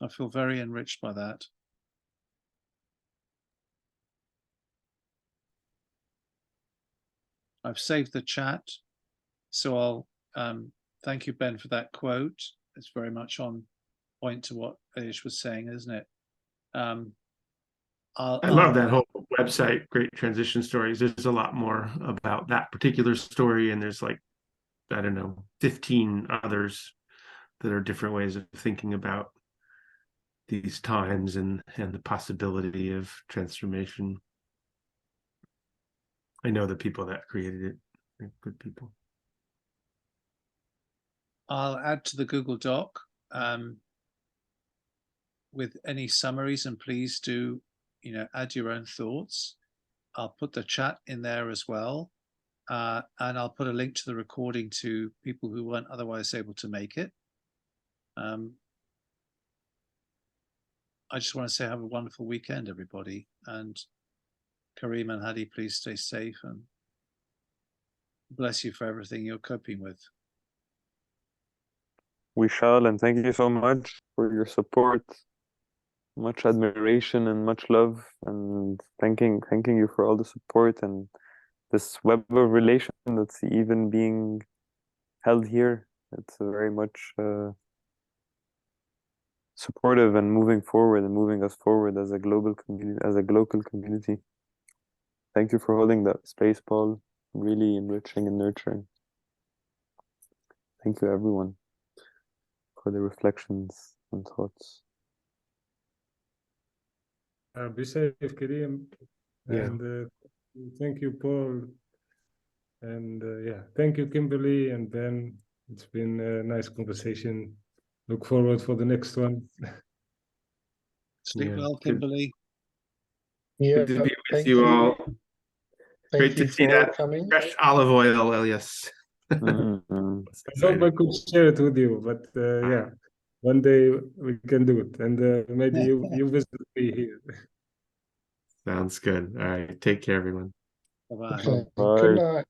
I feel very enriched by that. I've saved the chat, so I'll thank you, Ben, for that quote. It's very much on point to what Elish was saying, isn't it? I love that whole website, Great Transition Stories. There's a lot more about that particular story, and there's 15 others that are different ways of thinking about these times and the possibility of transformation. I know the people that created it are good people. I'll add to the Google Doc with any summaries, and please do, add your own thoughts. I'll put the chat in there as well, and I'll put a link to the recording to people who weren't otherwise able to make it. I just want to say have a wonderful weekend, everybody, and Kareem and Hadi, please stay safe, and bless you for everything you're coping with. We shall, and thank you so much for your support. Much admiration and much love, and thanking you for all the support and this web of relation that's even being held here. It's very much supportive and moving forward and moving us forward as a global community, as a local community. Thank you for holding that space, Paul. Really enriching and nurturing. Thank you, everyone, for the reflections and thoughts. Be safe, Kareem. Yeah. And thank you, Paul. And yeah, thank you, Kimberly and Ben. It's been a nice conversation. Look forward for the next one. Sleep Yeah, well, good. Kimberly. Yeah, Good to be with thank you all. Thank Great you to see for that coming. fresh olive oil, Elias. Mhm. That's I hope I exciting. could share it with you, but yeah, one day we can do it, and maybe you visit me here. Sounds good. All right. Take care, everyone. Bye-bye. Okay, Bye. good night.